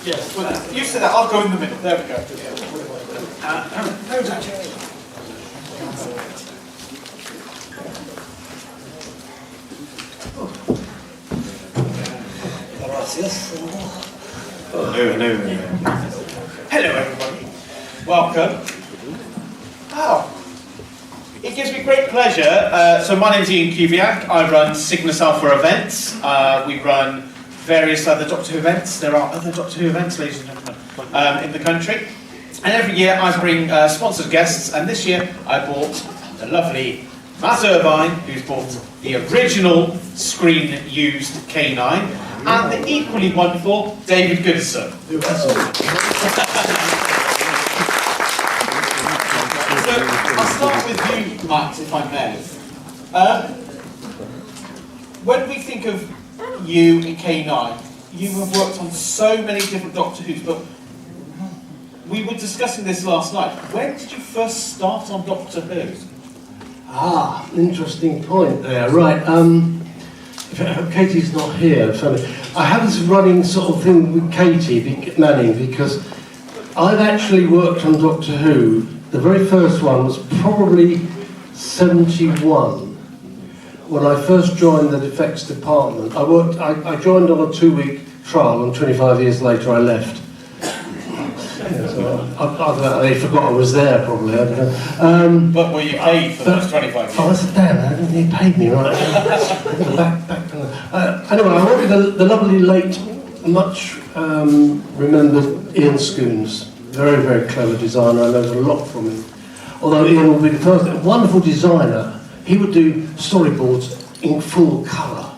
Yes, well, you said that, I'll go in the middle. There we go. Hello everybody. Welcome. Oh, it gives me great pleasure. So my name's Ian Kubiak. I run Cygnus Alpha events. We run various other Doctor Who events. There are other Doctor Who events, ladies and gentlemen, in the country. And every year I bring sponsored guests, and this year I brought the lovely Matt Irvine, who's brought the original screen-used K9, and the equally wonderful David Gooderson. So I'll start with you, Matt, if I may. When we think of you in K9, you have worked on so many different Doctor Who's, but we were discussing this last night. When did you first start on Doctor Who? Interesting point there. Right, Katie's not here, so I have this running sort of thing with Katie Manning, because I've actually worked on Doctor Who. The very first one was probably 71, when I first joined the effects department. I joined on a 2-week trial, and 25 years later I left. So they forgot I was there, probably. I don't know. But were you paid for those 25 years? Oh, I said, damn, they paid me, right? Anyway, I worked with the lovely late, much remembered Ian Scoons. Very, very clever designer. I learned a lot from him. Although Ian will be the first wonderful designer. He would do storyboards in full colour,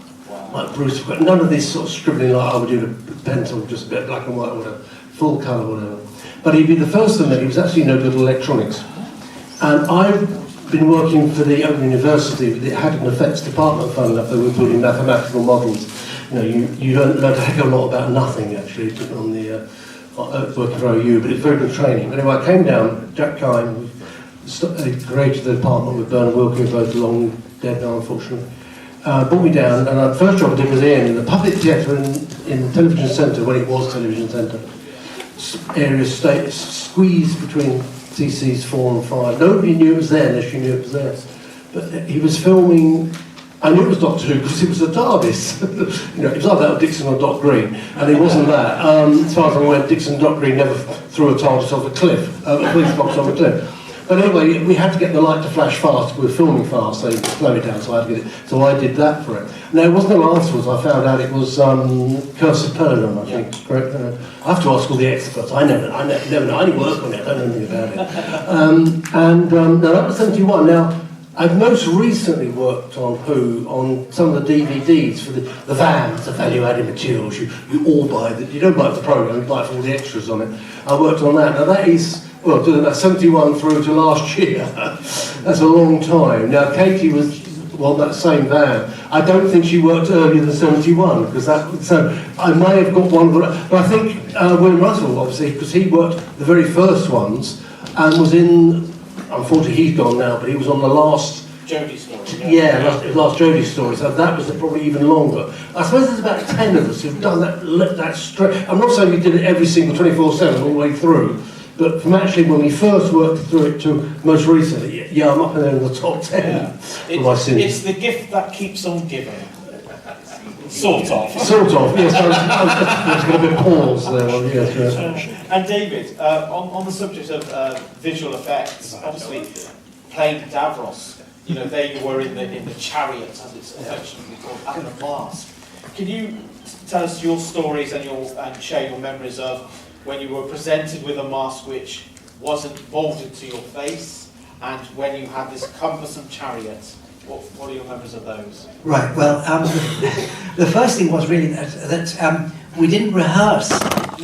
like Bruce. None of this sort of scribbling like I would do with pencil, just a bit black and white or whatever, full colour, whatever. But he'd be the first one that he was actually no good at electronics. And I've been working for the Open University, but it had an effects department, fun enough. They were building mathematical models. You know, you learn a heck of a lot about nothing, actually, on the working for OU, but it's very good training. Anyway, I came down, Jack Kine, created the department with Bernard Wilkie, both long dead now, unfortunately. Brought me down, and the first job I did was in the public theatre in the television centre, when it was television centre. Area squeezed between TCs 4 and 5. Nobody knew it was there unless you knew it was there. But he was filming. I knew it was Doctor Who because it was a TARDIS. You know, it was like that with Dixon or Doc Green, and it wasn't that. As far as I went, Dixon and Doc Green never threw a TARDIS off a cliff, a police box off a cliff. But anyway, we had to get the light to flash fast. We were filming fast, so you could slow it down. So I had to get it. So I did that for it. Now it wasn't long afterwards. I found out it was Curse of Perlin, I think. Correct. I have to ask all the experts. I never know. I only work on it. I don't know anything about it. Now that was 71. Now I've most recently worked on Who on some of the DVDs for the VAMs, the value-added materials. You all buy you don't buy it for the program. You buy it for all the extras on it. I worked on that. Now that is. Well, doing that 71 through to last year, that's a long time. Now, Katie was that same van. I don't think she worked earlier than 71, because so I may have got one, but I think William Russell, obviously, because he worked the very first ones, and was in, unfortunately he's gone now, but he was on the last Jodie story. Yeah, last Jodie story, so that was probably even longer. I suppose there's about 10 of us who've done that straight. I'm not saying we did it every single 24/7 all the way through, but from actually when we first worked through it to most recently, yeah, I'm up there in the top 10. Yeah. It's the gift that keeps on giving. Sort of. Sort of, yes. There's going to be a pause there. Yes. And David, on the subject of visual effects, obviously playing Davros, you know, there you were in the chariot, as it's affectionately called, and the mask. Can you tell us your stories and share your memories of when you were presented with a mask which wasn't molded to your face, and when you had this cumbersome chariot? What are your memories of those? Right, well, the first thing was really that we didn't rehearse.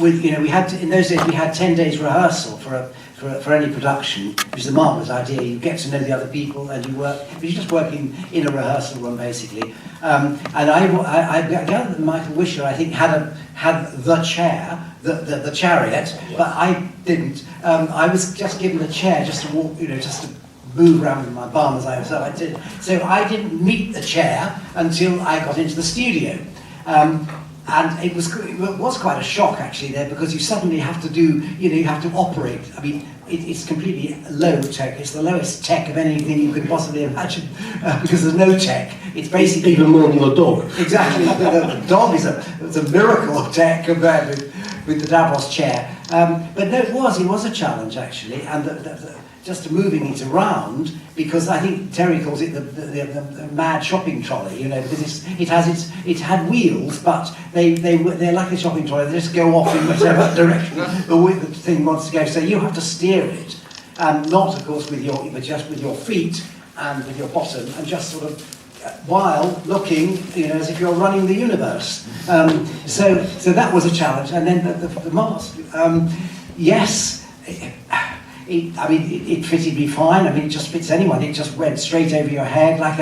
We had in those days we had 10 days rehearsal for any production, which is a marvellous idea. You get to know the other people and you work. You're just working in a rehearsal room basically. And I gather that Michael Wisher, I think, had the chair, the chariot, but I didn't. I was just given the chair just to walk, just to move around with my bum as I did. So I didn't meet the chair until I got into the studio. and it was quite a shock actually there, because you suddenly have to do, you have to operate. I mean, it's completely low tech. It's the lowest tech of anything you could possibly imagine, because there's no tech. It's basically even more than the dog. Exactly. The dog is a miracle of tech compared with the Davos chair. But no, it was a challenge actually, and just moving it around, because I think Terry calls it the mad shopping trolley, because it had wheels, but they're like a shopping trolley. They just go off in whichever direction the thing wants to go. So you have to steer it, not of course but just with your feet and with your bottom, and just sort of while looking, as if you're running the universe. So that was a challenge, and then the mast. Yes. It fitted me fine. I mean, it just fits anyone. It just went straight over your head like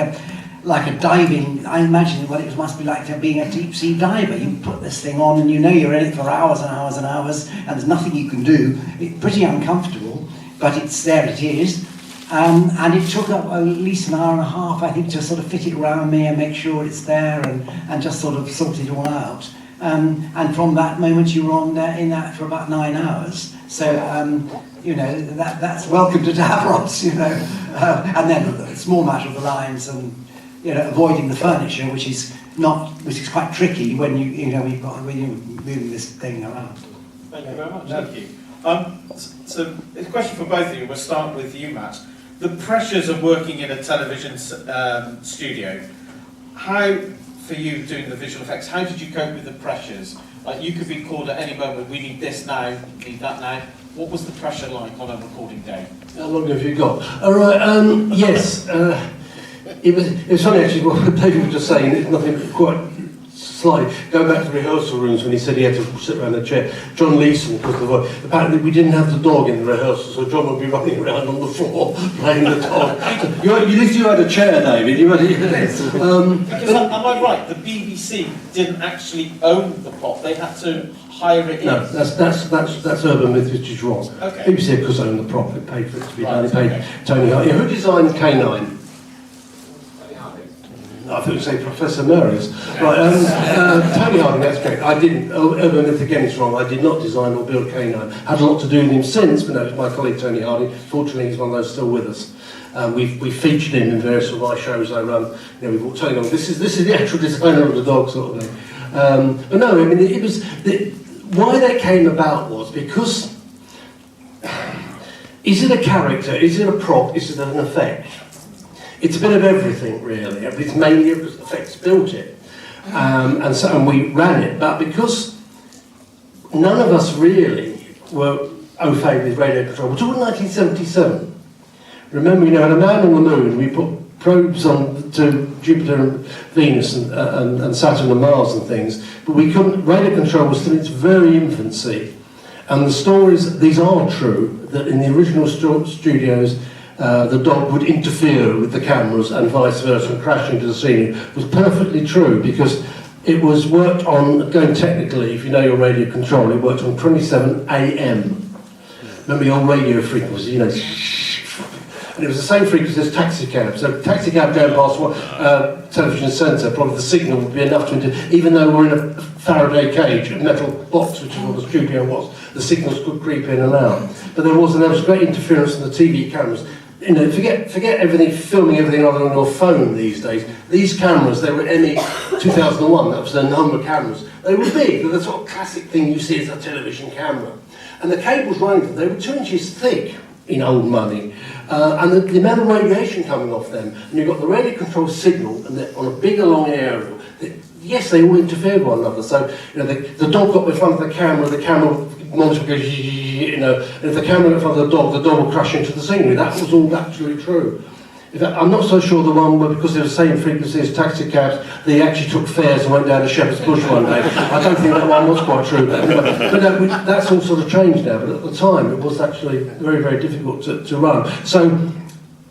a diving. I imagine what it must be like to being a deep sea diver. You put this thing on and you're in it for hours and hours and hours, and there's nothing you can do. It's pretty uncomfortable, but it's there. It is, and it took up at least an hour and a half, I think, to sort of fit it around me and make sure it's there and just sort of sort it all out. And from that moment, you were on in that for about 9 hours. So. That's welcome to Davros, and then the small matter of the lines and avoiding the furniture, which is quite tricky when when you're moving this thing around. Thank you very much. Thank you. So it's a question for both of you. We'll start with you, Matt. The pressures of working in a television studio. How, for you doing the visual effects, how did you cope with the pressures? Like, you could be called at any moment. We need this now. Need that now. What was the pressure like on a recording day? How long have you got? All right, yes. It was funny actually what David was just saying. It's nothing quite slight. Going back to the rehearsal rooms when he said he had to sit around a chair. John Leeson was the voice. Apparently we didn't have the dog in the rehearsal, so John would be running around on the floor playing the dog. At least you had a chair, David. You had Because am I right? The BBC didn't actually own the plot. They had to hire it in. No, that's urban myth, which is wrong. Okay. BBC, of course, owned the prop. It paid for it to be done. It paid Okay. Tony Harding. Who designed K9? I thought you'd say Professor Marius. Right, Tony Harding, that's great. I didn't, urban myth again is wrong. I did not design or build K9. Had a lot to do with him since, but no, it was my colleague Tony Harding. Fortunately, he's one of those still with us. We've featured him in various of my shows I run. We brought Tony on. This is the actual designer of the dog, sort of thing. But no, I mean, it was why that came about was because is it a character? Is it a prop? Is it an effect? It's a bit of everything, really. It's mainly because effects built it, and we ran it. But because none of us really were au fait with radio control, we're talking 1977. Remember, had a man on the moon. We put probes on to Jupiter and Venus and Saturn and Mars and things, but we couldn't. Radio control was still in its very infancy, and the stories, these are true, that in the original studios. The dog would interfere with the cameras and vice versa and crash into the scene. It was perfectly true because it was worked on, going technically, if you know your radio control, it worked on 27 AM. Remember your radio frequency, and it was the same frequency as taxi cab. So taxi cab going past television centre, probably the signal would be enough to, even though we're in a Faraday cage, a metal box, which is what the studio was, the signals could creep in and out. But there was great interference in the TV cameras. Forget everything, filming everything other on your phone these days. These cameras, they were ME 2001, that was the number of cameras. They were big, they're the sort of classic thing you see as a television camera. And the cables running them, they were 2 inches thick in old money. And the amount of radiation coming off them, and you've got the radio control signal, and on a bigger long aerial, yes, they all interfere with one another. So, the dog got in front of the camera monitor goes, and if the camera got in front of the dog will crash into the scenery. That was all actually true. In fact, I'm not so sure the one where, because they're the same frequency as taxi cabs, they actually took fares and went down to Shepherd's Bush one day. I don't think that one was quite true. But anyway, that's all sort of changed now, but at the time it was actually very, very difficult to run. So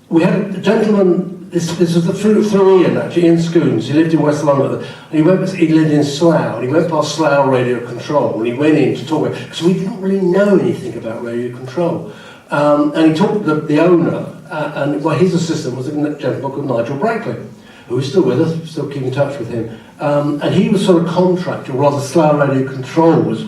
we had a gentleman. This was through Ian, actually, Ian Scoons. He lived in West London, and he lived in Slough, and he went past Slough Radio Control, and he went in to talk about it, because we didn't really know anything about radio control. And he talked to the owner, and his assistant was a gentleman called Nigel Brackley, who is still with us, still keep in touch with him. And he was sort of contracted, or rather Slough Radio Control was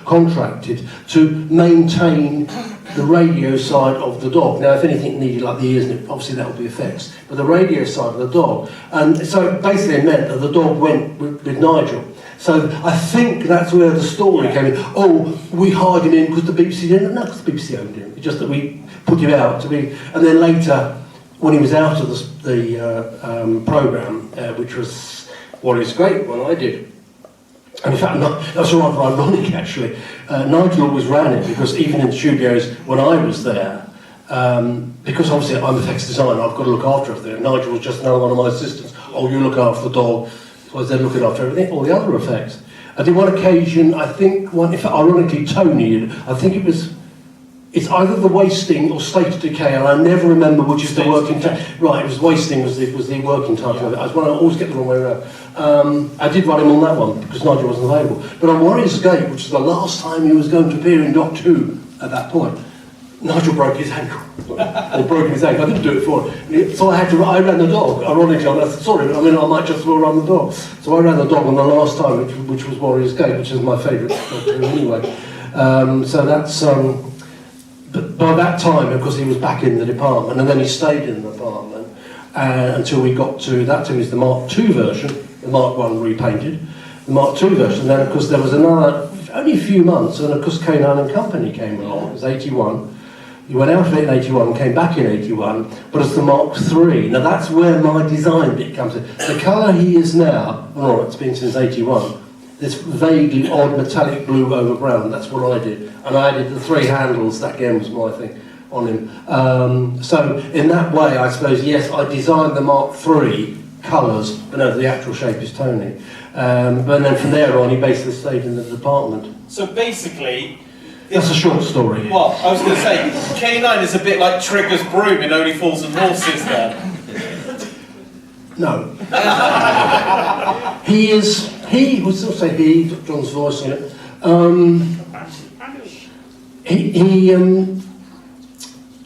contracted to maintain the radio side of the dog. Now, if anything needed like the ears, obviously that would be effects, but the radio side of the dog. And so it basically meant that the dog went with Nigel. So I think that's where the story came in. Oh, we hired him in because the BBC didn't. No, because the BBC owned him. It's just that we put him out to be. And then later, when he was out of the programme, which was Warriors Great, when I did. And in fact, that's rather ironic actually. Nigel always ran it because even in the studios when I was there, because obviously I'm effects designer, I've got to look after everything. Nigel was just another one of my assistants. Oh, you look after the dog. So I was then looking after everything, all the other effects. I did one occasion, I think, in fact, ironically, Tony did, I think it's either the wasting or state of decay, and I never remember which is the working title. Right, it was wasting was the working title of it. I always get the wrong way around. I did run him on that one because Nigel wasn't available. But on Warriors Gate, which is the last time he was going to appear in Doctor Who at that point, Nigel broke his ankle, or broke his ankle. I didn't do it for him. So I ran the dog, ironically. I said, sorry, I might just as well run the dog. So I ran the dog on the last time, which was Warriors Gate, which is my favourite Doctor Who anyway. So that's, but by that time, of course, he was back in the department, and then he stayed in the department until we got to, that to is the Mark II version, the Mark I repainted, the Mark II version. And then, of course, there was another, only a few months, and of course, K9 and Company came along. It was 81. He went out of it in 81, came back in 81, but it's the Mark III. Now that's where my design bit comes in. The colour he is now, oh, it's been since 81, this vaguely odd metallic blue over brown, that's what I did. And I added the 3 handles, that again was my thing, on him. So in that way, I suppose, yes, I designed the Mark III colours, but no, the actual shape is Tony. But then from there on, he basically stayed in the department. So basically, that's a short story. well, I was going to say, K9 is a bit like Trigger's broom in Only Fools and Horses then. No. He would still say he, John's voice on it.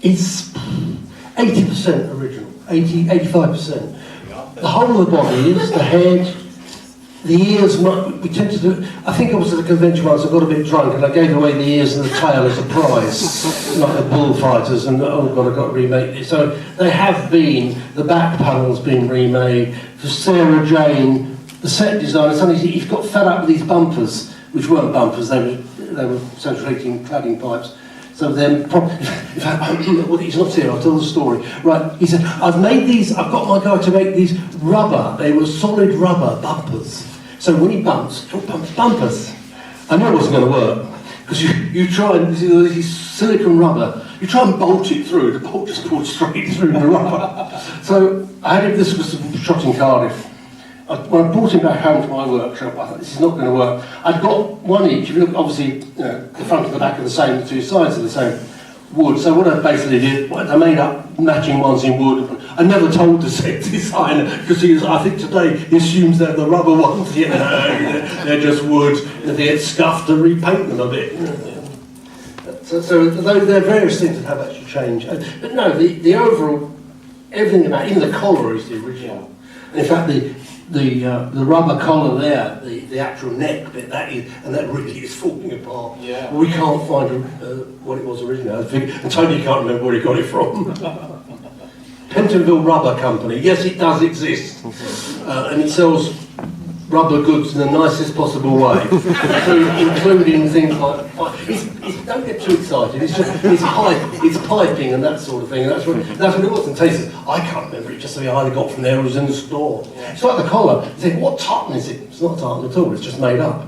It's 80% original, 85%. The whole of the body is, the head, the ears, we tend to do, I think I was at a convention once, I got a bit drunk and I gave away the ears and the tail as a prize, like the bullfighters, and oh god, I got to remake this. So they have been, the back panel's been remade. For Sarah Jane, the set designer, suddenly he's got fed up with these bumpers, which weren't bumpers, they were central heating cladding pipes. So then, in fact, well, he's not here, I'll tell the story. Right, he said, I've got my guy to make these rubber, they were solid rubber bumpers. So when he bumps, bumpers. I knew it wasn't going to work, because you try and, these silicone rubber, you try and bolt it through, the bolt just pulls straight through the rubber. So I had this was shot in Cardiff. When I brought him back home to my workshop, I thought, this is not going to work. I'd got one each. If you look, obviously, the front and the back are the same, the 2 sides are the same wood. So what I basically did, I made up matching ones in wood. I never told the set designer, because I think today he assumes they're the rubber ones, they're just wood. If they get scuffed, to repaint them a bit. So there are various things that have actually changed. But no, the overall, everything about, even the collar is the original. And in fact, the rubber collar there, the actual neck bit, that really is falling apart. Yeah. We can't find what it was originally. And Tony can't remember where he got it from. Pentonville Rubber Company, yes, it does exist. And it sells rubber goods in the nicest possible way, including things like, don't get too excited, it's piping and that sort of thing, and that's what it was. And Tay says, I can't remember, it just so I either got from there or it was in the store. Yeah. It's like the collar, you think, what tartan is it? It's not tartan at all, it's just made up.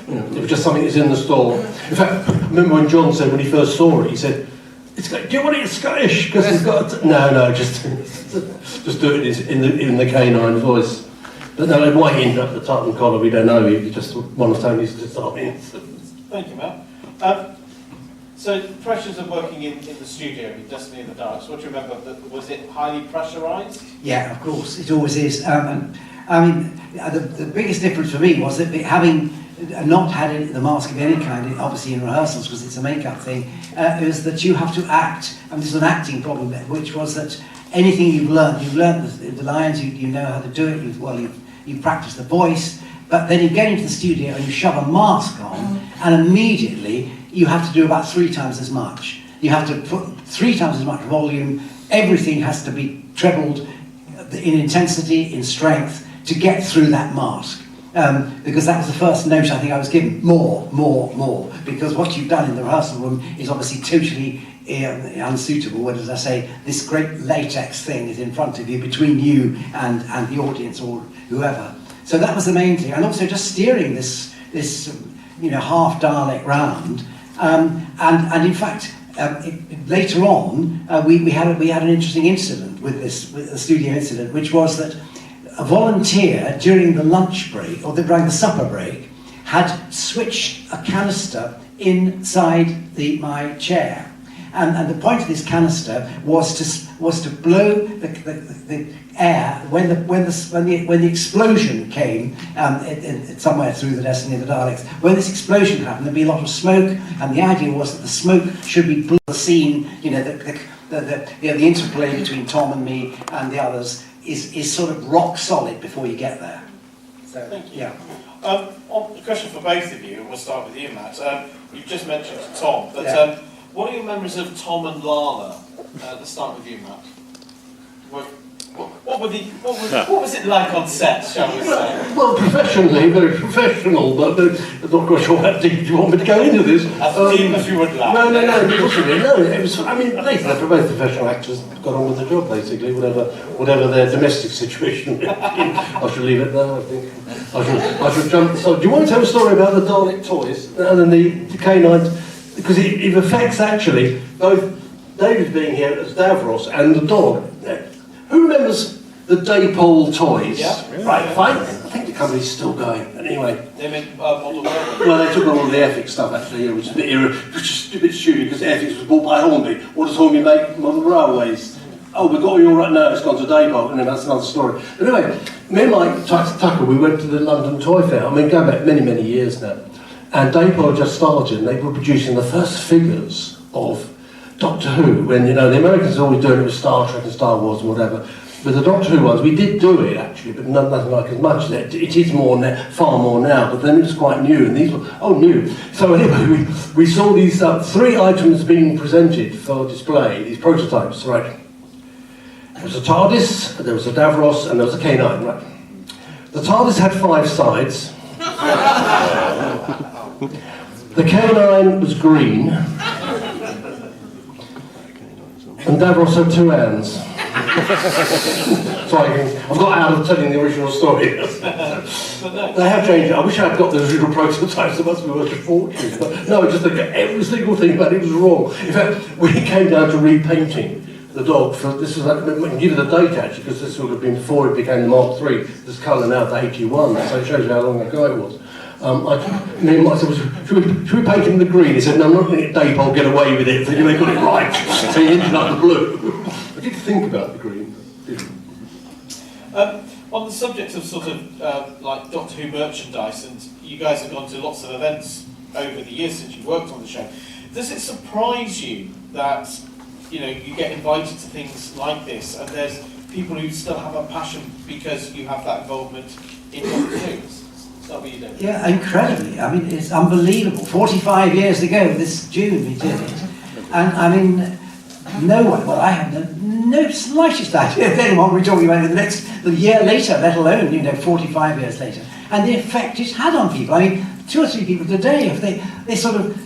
It was just something that's in the store. In fact, remember when John said, when he first saw it, he said, do you want it in Scottish? Because it's got no, just do it in the K9 voice. But no, why he ended up the tartan collar, we don't know. He just one of Tony's designs. Thank you, Matt. So, pressures of working in the studio, in Destiny in the Dark. So what do you remember? Was it highly pressurised? Yeah, of course, it always is. The biggest difference for me was that having not had the mask of any kind, obviously in rehearsals, because it's a makeup thing, is that you have to act, and there's an acting problem there, which was that anything you've learned the lines, you know how to do it, you've practiced the voice, but then you get into the studio and you shove a mask on, and immediately you have to do about 3 times as much. You have to put 3 times as much volume, everything has to be trebled in intensity, in strength, to get through that mask. Because that was the first note I think I was given, more, because what you've done in the rehearsal room is obviously totally unsuitable. What does I say? This great latex thing is in front of you, between you and the audience or whoever. So that was the main thing, and also just steering this half Dalek round, and in fact later on we had an interesting incident with the studio incident, which was that a volunteer during the lunch break or during the supper break had switched a canister inside my chair. And the point of this canister was to blow the air when the explosion came somewhere through the Destiny of the Daleks. When this explosion happened, there'd be a lot of smoke, and the idea was that the smoke should be blown. The scene, the interplay between Tom and me and the others is sort of rock solid before you get there. So, thank you. Yeah. On the question for both of you, and we'll start with you, Matt. You've just mentioned Tom, but Yeah. what are your memories of Tom and Lala? Let's start with you, Matt. What was it like on set, shall we say? Well, professionally, very professional, but I'm not quite sure how deep you want me to go into this. As deep as you would like. No, possibly. No, it was, I mean, they both professional actors got on with the job, basically, whatever their domestic situation. I should leave it there, I think. I should jump. So, do you want to tell a story about the Dalek toys and then the canines? Because it affects, actually, both David being here as Davros and the dog. Who remembers the Daypole toys? Yeah. Right, fine. I think the company's still going. But anyway. They meant Model World. Well, they took on all the Airfix stuff, actually, which is a bit stupid, because Airfix was bought by Hornby. What does Hornby make? Model railways. Oh, we've got you all right now, it's gone to Daypole, and then that's another story. But anyway, me and Mike Tucker, we went to the London Toy Fair. I mean, going back many, many years now. And Daypole had just started, and they were producing the first figures of Doctor Who, when, the Americans are always doing it with Star Trek and Star Wars and whatever. With the Doctor Who ones, we did do it actually, but nothing like as much. It is far more now, but then it was quite new, and these were, new. So anyway, we saw these 3 items being presented for display, these prototypes, right? There was a TARDIS, there was a Davros, and there was a K9, right? The TARDIS had 5 sides. The K9 was green, and Davros had 2 hands. So I've got out of telling the original story. They have changed it. I wish I'd got the original prototypes. It must be worth a fortune. But no, just every single thing about it was wrong. In fact, we came down to repainting the dog. This was, I can give you the date actually, because this would have been before it became the Mark III. This colour now to 81, so it shows you how long ago it was. Me and Mike said, should we paint him the green? He said, no, I'm not going to let Daypole get away with it. So they got it right. So he ended up the blue. I did think about the green. On the subject of sort of like Doctor Who merchandise, and you guys have gone to lots of events over the years since you worked on the show, does it surprise you that you get invited to things like this, and there's people who still have a passion because you have that involvement in Doctor Who? Is that what you do? Yeah, incredibly. I mean, it's unbelievable. 45 years ago, this June we did it. And I mean, no one, well, I have no slightest idea then what we're talking about the year later, let alone, 45 years later. And the effect it's had on people. I mean, 2 or 3 people today, if they sort of,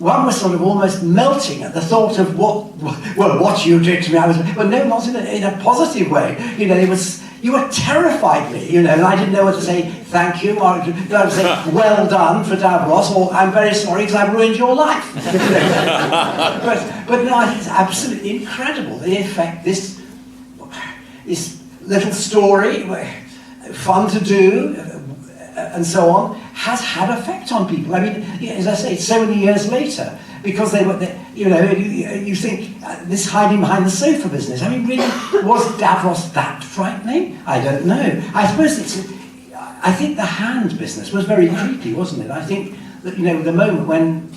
one was sort of almost melting at the thought of what you did to me. But no, not in a positive way. You were terrified me, and I didn't know whether to say thank you, or to say well done for Davros, or I'm very sorry because I've ruined your life. but no, I think it's absolutely incredible the effect this little story, fun to do, and so on, has had effect on people. I mean, as I say, so many years later, because you think this hiding behind the sofa business. I mean, really, was Davros that frightening? I don't know. I suppose I think the hand business was very creepy, wasn't it? I think that the moment when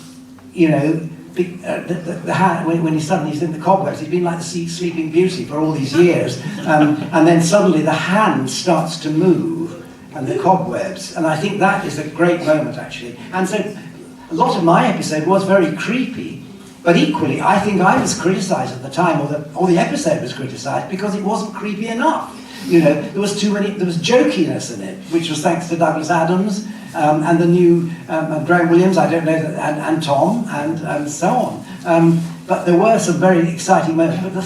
the hand, when he suddenly is in the cobwebs, he's been like the Sleeping Beauty for all these years, and then suddenly the hand starts to move, and the cobwebs, and I think that is a great moment actually. And so a lot of my episode was very creepy, but equally I think I was criticised at the time, or the episode was criticised because it wasn't creepy enough. You know, there was jokiness in it, which was thanks to Douglas Adams, and the new Graham Williams, I don't know, and Tom, and so on. But there were some very exciting moments. But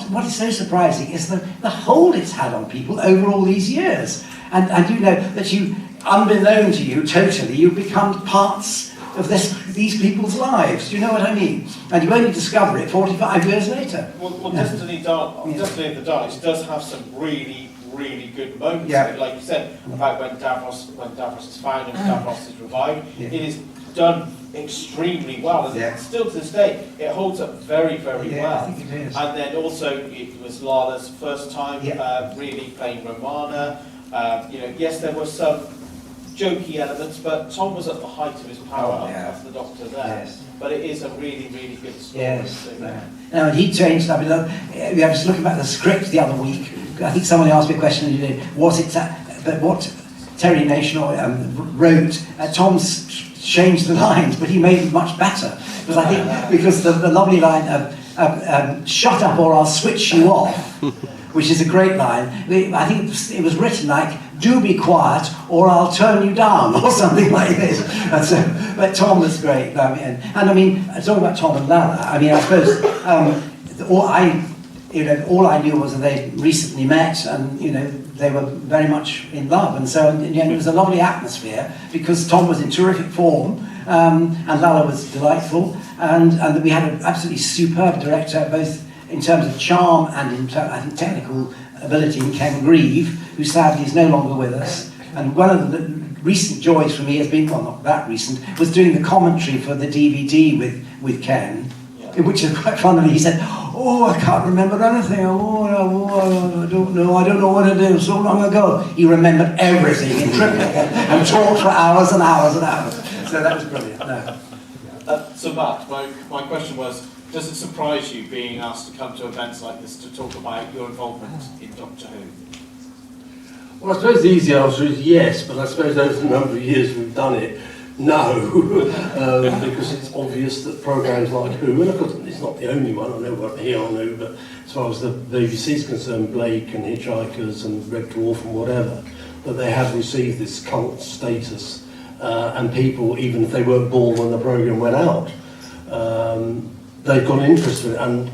what is so surprising is the hold it's had on people over all these years. And you know that you, unbeknown to you, totally, you become parts of these people's lives. Do you know what I mean? And you only discover it 45 years later. Well, Destiny in the Dark does have some really, really good moments. Yeah. Like you said, about when Davros is found and Davros is revived. Yeah. It is done extremely well. And still to this day, it holds up very, very well. I think it is. And then also, it was Lala's first time really playing Romana. You know, yes, there were some jokey elements, but Tom was at the height of his power as the Doctor there. Yes. But it is a really, really good story. Yes. Now, he changed. I mean, I was looking at the script the other week. I think someone asked me a question. Was it? But what Terry Nation wrote, Tom's changed the lines, but he made it much better. Because I think because the lovely line of "shut up or I'll switch you off," which is a great line. I think it was written like, "do be quiet or I'll turn you down," or something like this. And so, but Tom was great. And I mean, talking about Tom and Lala, I mean, I suppose all I knew was that they recently met, and you know, they were very much in love, and so it was a lovely atmosphere because Tom was in terrific form, and Lala was delightful, and we had an absolutely superb director, both in terms of charm and in I think technical ability, in Ken Grieve, who sadly is no longer with us. And one of the recent joys for me has been, well, not that recent, was doing the commentary for the DVD with Ken, which is quite funny. He said, "Oh, I can't remember anything. I don't know what it is. So long ago." He remembered everything in triplicate and talked for hours and hours and hours. So that was brilliant. No. So Matt, my question was, does it surprise you being asked to come to events like this to talk about your involvement in Doctor Who? Well, I suppose the easy answer is yes, but I suppose over the number of years we've done it, no, because it's obvious that programmes like Who, and of course it's not the only one, I know we're here on Who, but as far as the BBC is concerned, Blake and Hitchhikers and Red Dwarf and whatever, that they have received this cult status, and people, even if they weren't born when the programme went out, they've got an interest in it. And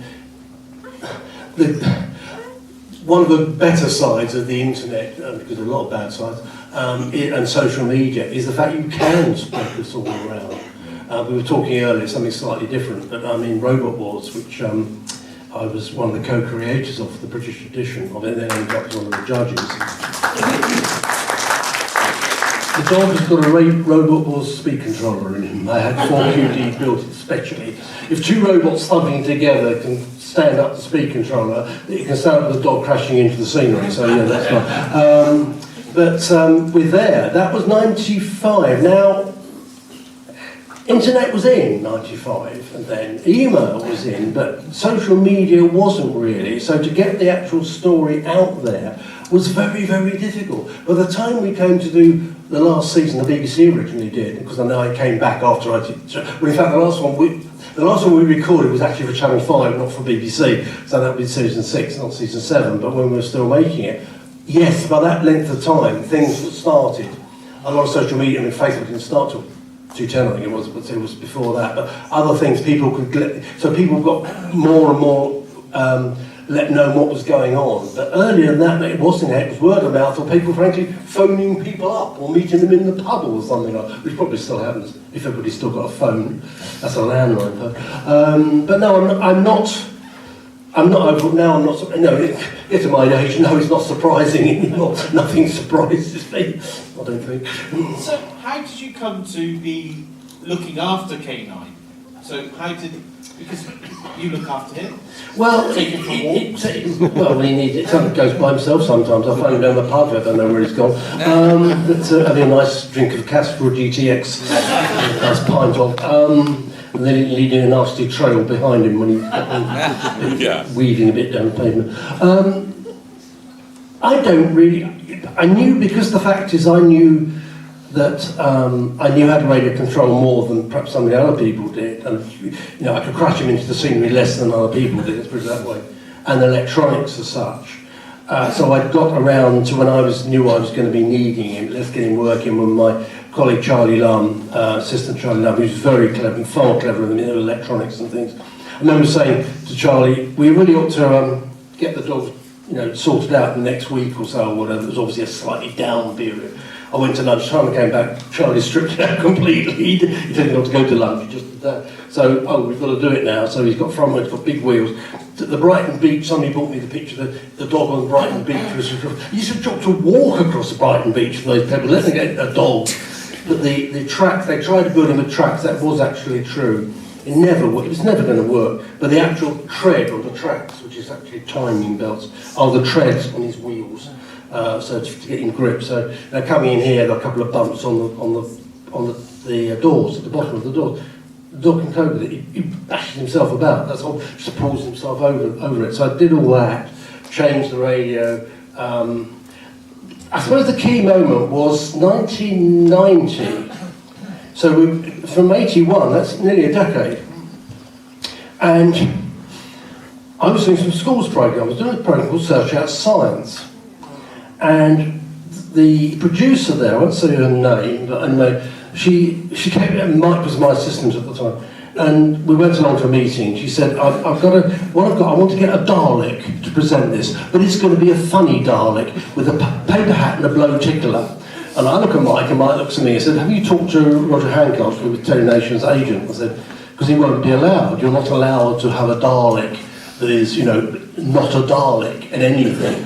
one of the better sides of the internet, because there are a lot of bad sides, and social media, is the fact you can spread this all around. We were talking earlier, something slightly different, but I mean Robot Wars, which I was one of the co-creators of the British edition of it, and then ended up as one of the judges. The dog has got a Robot Wars speed controller in him. I had 4QD built especially. If two robots thumping together can stand up the speed controller, it can stand up the dog crashing into the scenery, so yeah, that's fine. But with that was 95. Now, internet was in 95, and then email was in, but social media wasn't really, so to get the actual story out there was very, very difficult. By the time we came to do the last season, the BBC originally did, because I know I came back after I did, well, in fact the last one we recorded was actually for Channel 5, not for BBC, so that would be season 6, not season 7, but when we were still making it, yes, by that length of time, things were started. A lot of social media, I mean, Facebook didn't start till 2010, I think it was, but it was before that, but other things people could get, so people got more and more let know what was going on. But earlier than that, it wasn't. It was word of mouth, or people, frankly, phoning people up or meeting them in the pub or something like that, which probably still happens if everybody's still got a phone. That's a landline phone. But no, I'm not. Get to my age, no, it's not surprising anymore. Nothing surprises me, I don't think. So, how did you come to be looking after K9? So, because you look after him? Well, take him for walks? He goes by himself sometimes. I find him down the pub, I don't know where he's gone. Having a nice drink of Castrol GTX, nice pint of. and then leading a nasty trail behind him when he weaving a bit down the pavement. I knew, because the fact is I knew that I knew how to radio control more than perhaps some of the other people did, and I could crash him into the scenery less than other people did, let's put it that way, and electronics as such. So I got around to when knew I was going to be needing him. Let's get him working with my colleague Charlie Lum, assistant Charlie Lum, who's very clever, far cleverer than me with electronics and things. I remember saying to Charlie, we really ought to get the dog, sorted out the next week or so or whatever. It was obviously a slightly down period. I went to lunchtime and came back, Charlie stripped it out completely. He didn't want to go to lunch, he just did that. So, we've got to do it now. So he's got front wheels, got big wheels. At the Brighton Beach, somebody brought me the picture of the dog on Brighton Beach. He used to walk across the Brighton Beach for those people, letting get a dog. But the track, they tried to build him with tracks, that was actually true. It was never going to work. But the actual tread on the tracks, which is actually timing belts, are the treads on his wheels. So to get him grip. So they're coming in here, there are a couple of bumps on the doors, at the bottom of the doors. The dog can cope with it. He bashes himself about. That's all. Just pulls himself over it. So I did all that, changed the radio. I suppose the key moment was 1990. So from 81, that's nearly a decade. And I was doing some schools program. I was doing a program called Search Out Science. And the producer there, I won't say her name, but anyway, she came, Mike was my assistant at the time, and we went along to a meeting. She said, I want to get a Dalek to present this, but it's going to be a funny Dalek with a paper hat and a blow tickler. And I look at Mike, and Mike looks at me and said, have you talked to Roger Hancock, who was Terry Nation's agent? I said, because he won't be allowed. You're not allowed to have a Dalek that is, not a Dalek in anything,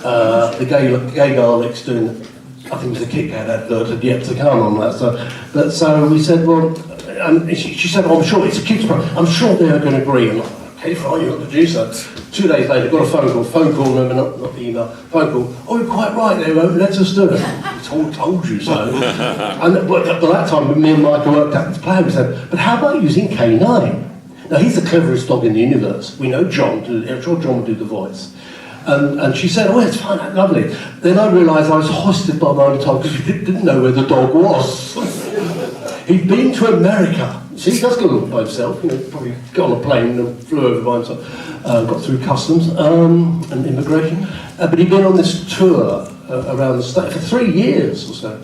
The gay Daleks doing, I think it was a Kit Kat advert, had yet to come on that. So we said, well, and she said, I'm sure it's a kids' program. I'm sure they're going to agree. I'm like, okay, fine, you're a producer. 2 days later, got a phone call, no, not the email, phone call. Oh, you're quite right, they won't let us do it. I told you so. And by that time, me and Mike worked out this plan. We said, but how about using K9? Now, he's the cleverest dog in the universe. We know John, I'm sure John will do the voice. And she said, oh, it's fine, that's lovely. Then I realised I was hosted by my own dog because we didn't know where the dog was. He'd been to America. See, he does go by himself, probably got on a plane and flew over by himself, got through customs and immigration. But he'd been on this tour around the state for 3 years or so,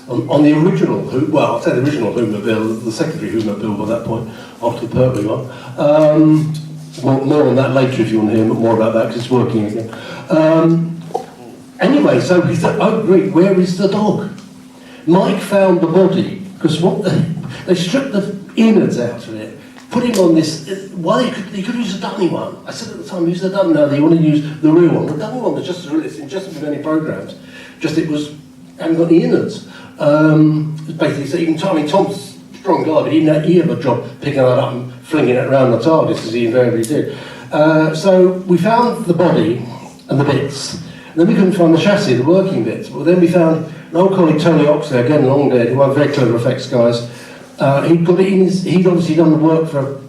on the original, I'll say the original Whooverville, the secondary Whooverville by that point, after the Pertwee one. More on that later if you want to hear more about that, because it's working again. Anyway, so we said, oh great, where is the dog? Mike found the body, because they stripped the innards out of it, put him on this, they could use a dummy one. I said at the time, use the dummy, no, they want to use the real one. The dummy one was just as many programs, just hadn't got the innards. Basically, so even Tom's a strong guy, but he had a job picking that up and flinging it around the TARDIS, as he invariably did. So we found the body and the bits, and then we couldn't find the chassis, the working bits. Well, then we found an old colleague, Tony Oxley, again long dead, who are very clever effects guys. He'd obviously done the work for,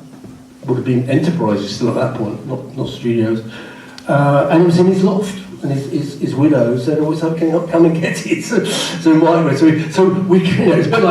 would have been Enterprises still at that point, not studios, and it was in his loft. And his widow said, "Oh, it's okay, come and get it." So it's a bit like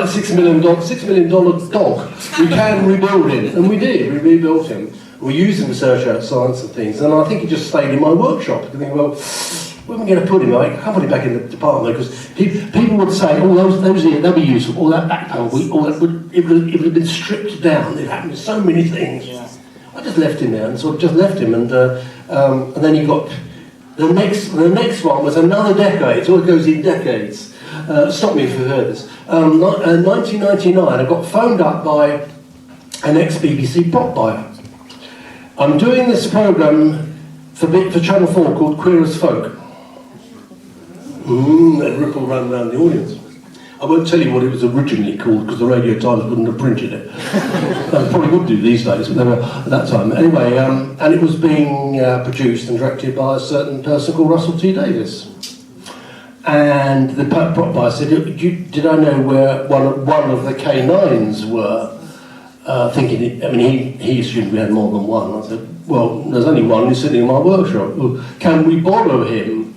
$6 million dog. We can rebuild him, and we did. We rebuilt him. We used him to search out science and things, and I think he just stayed in my workshop. I think, well, where am I going to put him? I can't put him back in the department because people would say, "Oh, those here, they'll be useful." All that back panel, it would have been stripped down. It happened to so many things. Yeah. I just left him there, and sort of just left him, and then he got. The next one was another decade, so it goes in decades. Stop me if you've heard this. 1999, I got phoned up by an ex-BBC prop buyer. I'm doing this programme for Channel 4 called Queer as Folk. That ripple ran around the audience. I won't tell you what it was originally called because the Radio Times wouldn't have printed it. They probably would do these days, but they were at that time. Anyway, and it was being produced and directed by a certain person called Russell T Davies. And the prop buyer said, did I know where one of the K9s were? thinking, he assumed we had more than one. I said, well, there's only one, he's sitting in my workshop. Well, can we borrow him?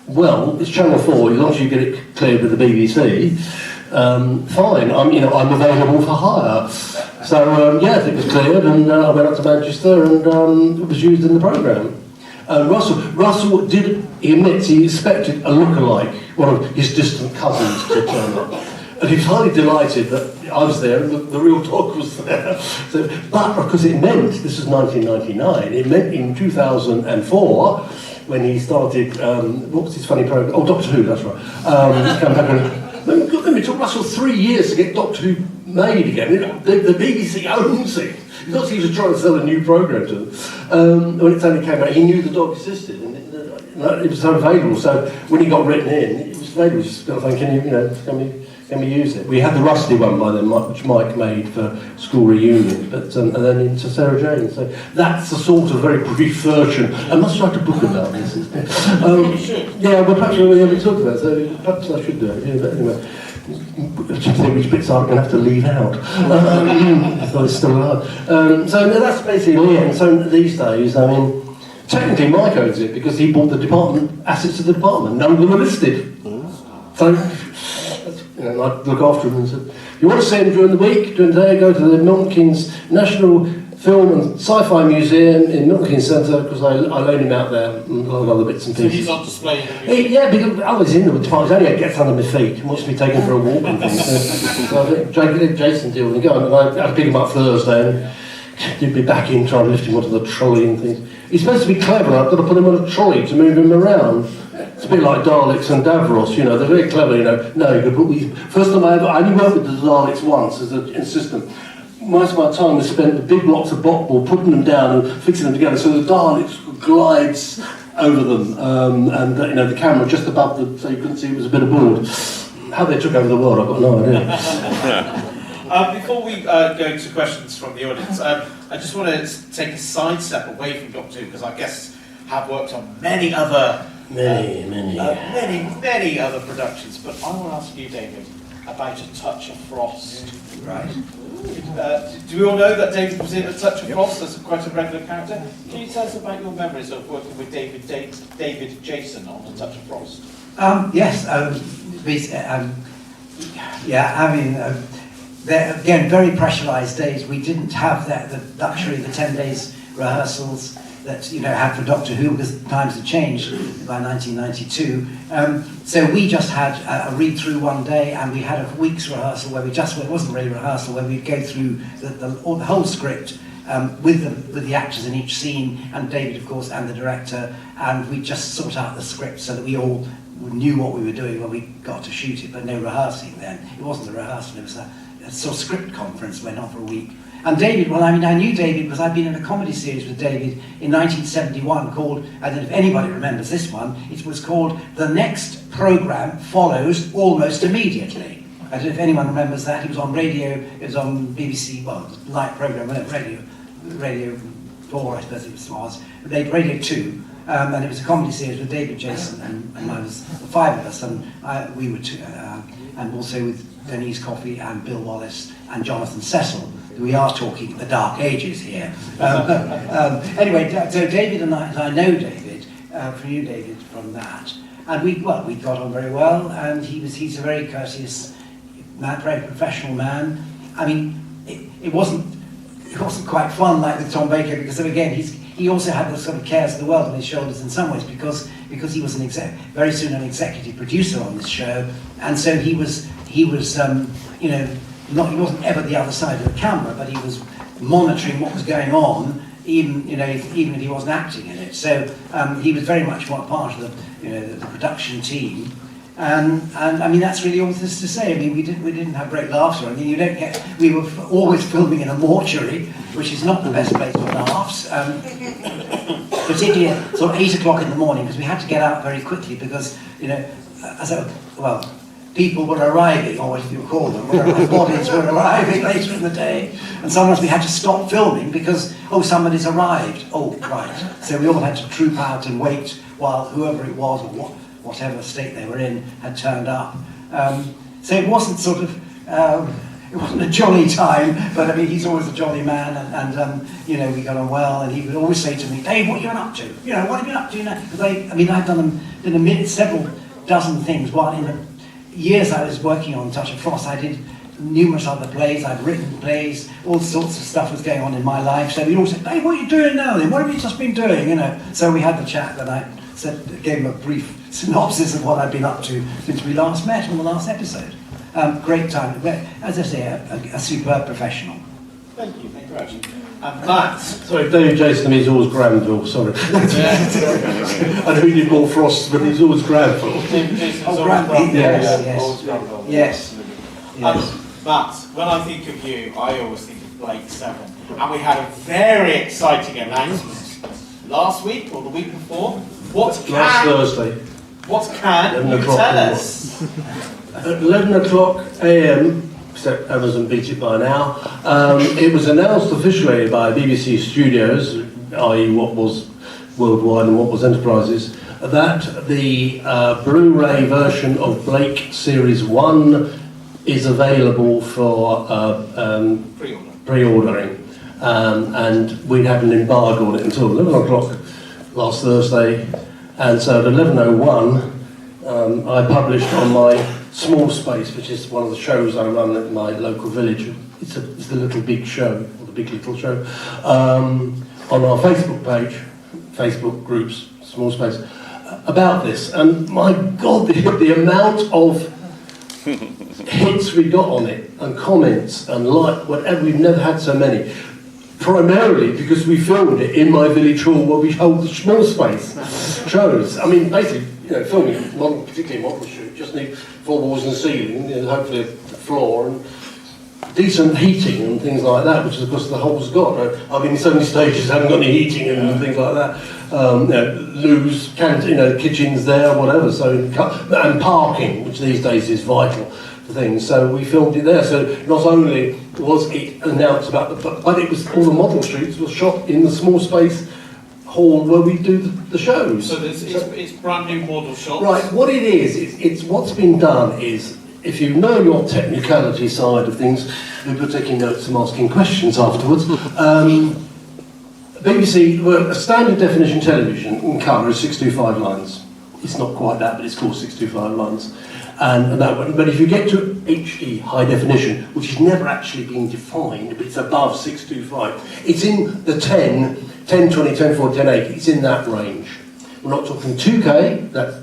Well, it's Channel 4, as long as you get it cleared with the BBC, fine, I'm available for hire. So, yes, it was cleared, and I went up to Manchester, and it was used in the programme. Russell he admits he expected a lookalike, one of his distant cousins, to turn up. And he was highly delighted that I was there and the real dog was there. But because it meant, this was 1999, it meant in 2004, when he started, what was his funny programme? Oh, Doctor Who, that's right. It took Russell 3 years to get Doctor Who made again. The BBC owns it. It's not he was trying to sell a new programme to them. When it only came out, he knew the dog existed, and it was unavailable. So when he got written in, it was available. He just got to think, can we use it? We had the Rusty one by then, which Mike made for school reunion, but and then into Sarah Jane. So that's the sort of very brief version. I must write a book about this. Yeah, well, perhaps we haven't talked about it, so perhaps I should do it. Yeah, but anyway, just think which bits I'm going to have to leave out. So it's still hard. So that's basically it. And so these days, technically Mike owns it because he bought the department assets of the department. None of them are listed. So. I look after him and said, if you want to see him during the week, during the day, go to the Milton Keynes National Film and Sci-Fi Museum in Milton Keynes Centre, because I loan him out there and a lot of other bits and pieces. So he's on display? Yeah, because I was in the department, only gets under my feet and wants to be taken for a walk and things. So I think Jason deal with him going, and I had to pick him up Thursday and he'd be back in trying to lift him onto the trolley and things. He's supposed to be clever, I've got to put him on a trolley to move him around. It's a bit like Daleks and Davros, they're very clever, No, you could put me. First time I only worked with the Daleks once as an assistant. Most of my time was spent with big blocks of botball, putting them down and fixing them together, so the Daleks glides over them, and the camera just above them, so you couldn't see it was a bit of board. How they took over the world, I've got no idea. Before we go to questions from the audience, I just want to take a sidestep away from Doctor Who, because our guests have worked on many other other productions, but I want to ask you, David, about A Touch of Frost. Right. Do we all know that David was in A Touch of Frost as quite a regular character? Can you tell us about your memories of working with David Jason on A Touch of Frost? Yes. They're, again, very pressurised days. We didn't have the luxury of the 10 days rehearsals that had for Doctor Who, because times had changed by 1992. So we just had a read through one day, and we had a week's rehearsal where it wasn't really rehearsal, where we'd go through the whole script with the actors in each scene, and David, of course, and the director, and we just sort out the script so that we all knew what we were doing when we got to shoot it, but no rehearsing then. It wasn't a rehearsal, it was a sort of script conference went on for a week. And David, I knew David because I'd been in a comedy series with David in 1971 called, I don't know if anybody remembers this one, it was called The Next Programme Follows Almost Immediately. I don't know if anyone remembers that. It was on radio, it was on BBC, light programme, Radio 4, I suppose it was, Radio 2. And it was a comedy series with David Jason and I was the five of us, and we were two, and also with Denise Coffey and Bill Wallace and Jonathan Cecil. We are talking the dark ages here. Anyway, so David and I know David, knew David from that, and we got on very well, and he's a very courteous man, very professional man. It wasn't quite fun like with Tom Baker, because again he also had the sort of cares of the world on his shoulders in some ways, because he was very soon an executive producer on this show, and so he wasn't ever the other side of the camera, but he was monitoring what was going on, even if he wasn't acting in it. So he was very much part of the production team, and that's really all there is to say. We didn't have great laughs or anything. We were always filming in a mortuary, which is not the best place for laughs. Particularly at sort of 8 o'clock in the morning, because we had to get out very quickly, because people were arriving, or what you call them, bodies were arriving later in the day, and sometimes we had to stop filming because, somebody's arrived. Oh, right. So we all had to troop out and wait while whoever it was, or whatever state they were in, had turned up. So it wasn't it wasn't a jolly time, but I mean, he's always a jolly man, and you know, we got on well, and he would always say to me, Dave, what are you up to? You know, what have you been up to? You know, because I mean, I've done several dozen things. While in the years I was working on Touch of Frost, I did numerous other plays, I'd written plays, all sorts of stuff was going on in my life. So we'd all say, hey, what are you doing now then? What have you just been doing? You know. So we had the chat, and I gave him a brief synopsis of what I'd been up to since we last met on the last episode. Great time. As I say, a superb professional. Thank you very much. Matt. Sorry, David Jason, he's always Granville, sorry. I know he did more Frost, but he's always Granville. Oh, Granville, yes. Matt, when I think of you, I always think of Blake 7. And we had a very exciting announcement last week or the week before. Last Thursday. What can you tell us? At 11 o'clock a.m., except Amazon beat it by now, it was announced officially by BBC Studios, i.e. what was Worldwide and what was Enterprises, that the Blu-ray version of Blake Series 1 is available for pre-ordering. And we'd have an embargo on it until 11 o'clock last Thursday. And so at 11:01, I published on my Small Space, which is one of the shows I run at my local village. It's the Little Big Show, or the Big Little Show, on our Facebook page, Facebook groups, Small Space, about this. And my God, the amount of hits we got on it, and comments, and whatever, we've never had so many. Primarily because we filmed it in my village hall where we hold the Small Space shows. I mean, basically, you know, filming, particularly model shoot, just need 4 walls and a ceiling, you know, hopefully a floor, and decent heating and things like that, which of course the hole's got. I've been in so many stages, haven't got any heating and things like that. You know, loos, kitchens there, whatever. So, and parking, which these days is vital for things. So we filmed it there. So not only was it announced about but it was all the model shoots were shot in the Small Space hall where we do the shows. So it's brand new model shots. Right. What it is, it's what's been done is, if you know your technicality side of things, we'll be taking notes and asking questions afterwards. BBC, well, a standard definition television in colour is 625 lines. It's not quite that, but it's called 625 lines. And that one. But if you get to HD, high definition, which has never actually been defined, but it's above 625, it's in the 1020, 1040, 1080, it's in that range. We're not talking 2K, that's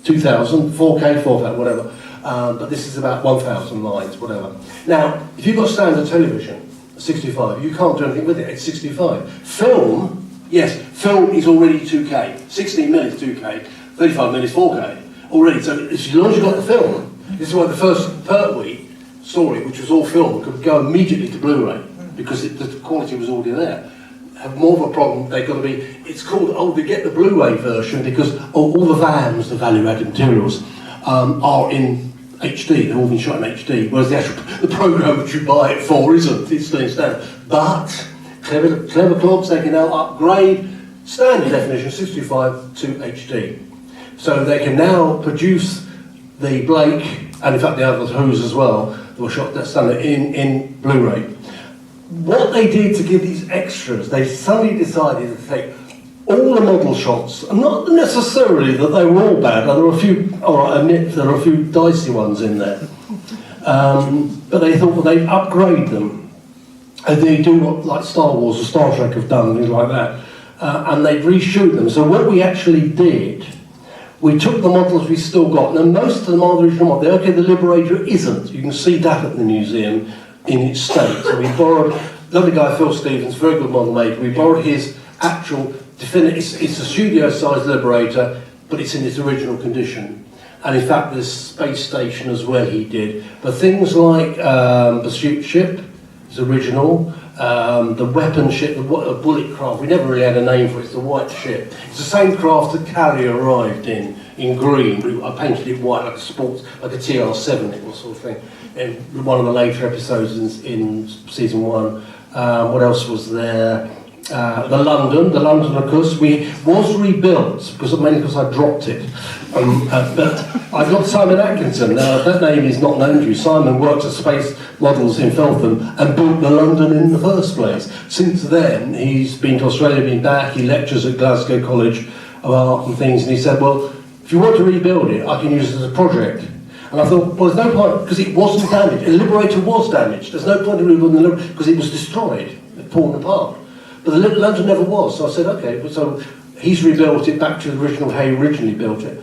2000, 4K, 4K, whatever. But this is about 1,000 lines, whatever. Now, if you've got standard television, 65, you can't do anything with it, it's 65. Film, yes, film is already 2K. 16mm is 2K, 35mm is 4K already. So as long as you've got the film, this is why the first Pertwee story, which was all film, could go immediately to Blu-ray, because the quality was already there. Have more of a problem, they've got to be, it's called, they get the Blu-ray version because all the VAMs, the value-added materials, are in HD, they've all been shot in HD, whereas the program which you buy it for isn't, it's still in standard. But clever clubs, they can now upgrade standard definition 65 to HD. So they can now produce the Blake, and in fact the other Who's as well, that were shot that standard in Blu-ray. What they did to give these extras, they suddenly decided to take all the model shots, and not necessarily that they were all bad, there were a few, I admit there are a few dicey ones in there, but they thought, well, they'd upgrade them, and they do what like Star Wars or Star Trek have done, things like that, and they'd reshoot them. So what we actually did, we took the models we still got, and most of them are the original model. Okay, the Liberator isn't, you can see that at the museum in its state. So we borrowed, lovely guy Phil Stevens, very good model maker, we borrowed his actual it's a studio-sized Liberator, but it's in its original condition. And in fact, there's space station as well he did. But things like the ship is original, the weapon ship, the bullet craft, we never really had a name for it, it's the white ship. It's the same craft that Carrier arrived in green. I painted it white like a sports, like a TR7, it was sort of thing. In one of the later episodes in season 1. What else was there? The London, of course, was rebuilt mainly because I dropped it. But I got Simon Atkinson. Now that name is not known to you. Simon worked at Space Models in Feltham and built the London in the first place. Since then, he's been to Australia, been back. He lectures at Glasgow College of Art and things. And he said, "Well, if you want to rebuild it, I can use it as a project." And I thought, well, there's no point because it wasn't damaged. The Liberator was damaged. There's no point in rebuilding the Liberator because it was destroyed, torn apart. But the London never was, so I said, okay, so he's rebuilt it back to the original, how he originally built it.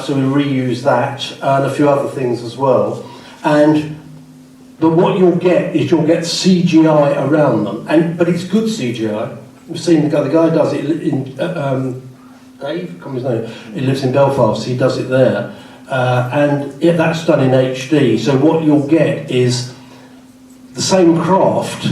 So we reused that and a few other things as well. But what you'll get is you'll get CGI around them, but it's good CGI. We've seen the guy does it in, Dave, I can't remember his name, he lives in Belfast, he does it there. That's done in HD, so what you'll get is the same craft,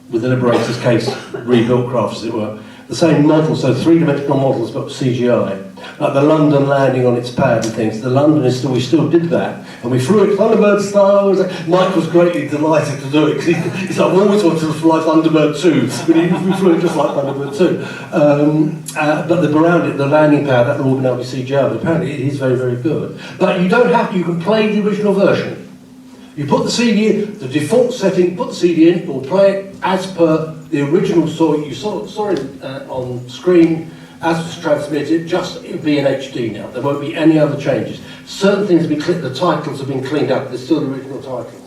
with the Liberator's case, rebuilt craft as it were, the same model, so three-dimensional models but CGI. Like the London landing on its pad and things, the London is still, we still did that, and we flew it Thunderbird style. Mike was greatly delighted to do it, because he's like, we always wanted to fly Thunderbird 2, but we flew it just like Thunderbird 2. But around it, the landing pad, that will all now be CGI, but apparently it is very, very good. But you don't have to, you can play the original version. You put the CD in, the default setting, put the CD in, it will play it as per the original story you saw it on screen, as was transmitted, just it'll be in HD now. There won't be any other changes. Certain things have been the titles have been cleaned up, there's still the original titles,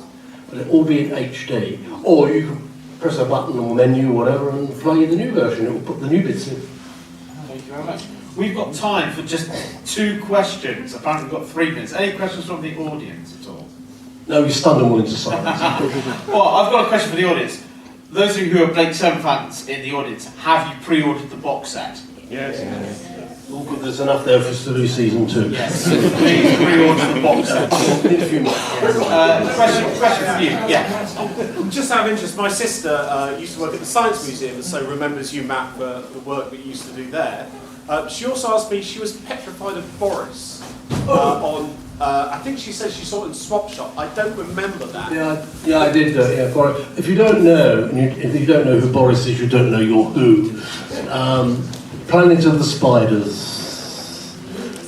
but it'll all be in HD. Or you can press a button or menu or whatever and play the new version, it will put the new bits in. Thank you very much. We've got time for just 2 questions. Apparently we've got 3 minutes. Any questions from the audience at all? No, you stunned them all into silence. Well, I've got a question for the audience. Those of you who are Blake 7 fans in the audience, have you pre-ordered the box set? Yes. All good, there's enough there for us to do season 2. Yes. Please pre-order the box set. Question for you. Yeah. Just out of interest, my sister used to work at the Science Museum, and so remembers you, Matt, for the work that you used to do there. She also asked me, she was petrified of Boris I think she said she saw it in Swap Shop. I don't remember that. Yeah, I did. Boris. If you don't know, if you don't know who Boris is, you don't know your who. Planet of the Spiders.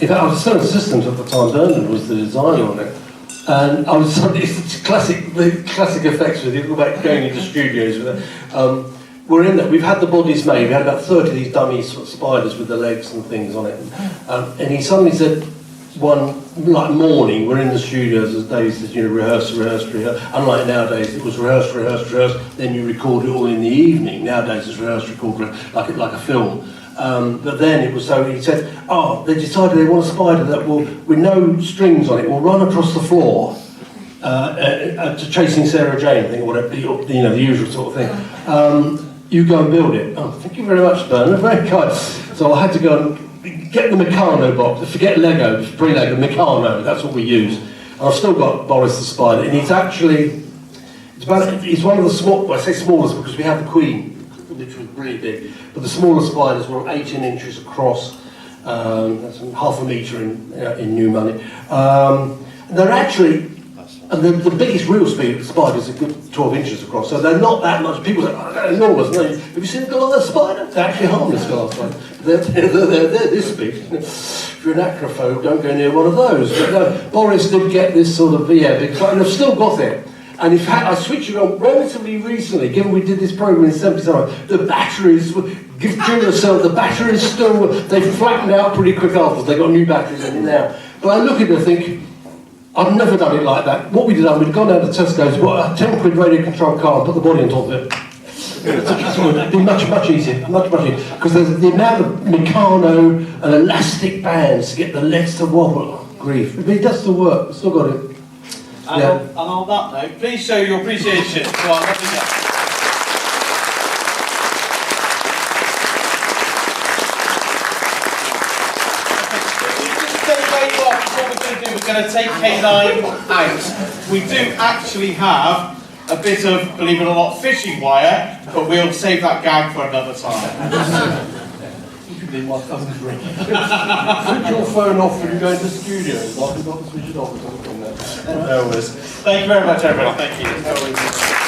In fact, I was still an assistant at the time. Bernard was the designer on it, and I was. It's classic effects with you. Go back going into studios with it. We're in there. We've had the bodies made. We had about 30 of these dummy sort of spiders with the legs and things on it. And he suddenly said, one morning, we're in the studios, as Dave says, rehearse. Unlike nowadays, it was rehearse, then you record it all in the evening. Nowadays, it's rehearse, record, like a film. But then it was so, he said, they decided they want a spider that will, with no strings on it, will run across the floor to Chasing Sarah Jane, I think, or whatever, the usual sort of thing. You go and build it. Oh, thank you very much, Bernard, very kind. So I had to go and get the Meccano box, forget Lego, pre-Lego, Meccano, that's what we use. And I've still got Boris the Spider, and it's actually, it's one of the small, well, I say smallest because we have the Queen, which was really big, but the smaller spiders were 18 inches across, that's half a metre in new money. They're actually, and the biggest real spiders are good 12 inches across, so they're not that much. People say, they're enormous. No, have you seen a Goliath spider? They're actually harmless Goliath spiders. They're this big. If you're an acrophobe, don't go near one of those. But no, Boris did get this sort of, big spider, and I've still got it. And in fact, I switched it on relatively recently, given we did this programme in 77, the batteries, give Duracell, the batteries still, they flattened out pretty quick afterwards. They got new batteries in it now. But I look at it and think, I've never done it like that. What we'd gone down to Tesco's, bought a 10 quid radio controlled car and put the body on top of it. It'd be much easier, because there's the amount of Meccano and elastic bands to get the legs to wobble. Oh, grief. But it does still work, we've still got it. And on that note, please show your appreciation to our lovely guests. We're going to take K9 out. We do actually have a bit of, believe it or not, fishing wire, but we'll save that gag for another time. Switch your phone off when you go into the studio. I've got to switch it off or something. No worries. Thank you very much, everybody. Thank you.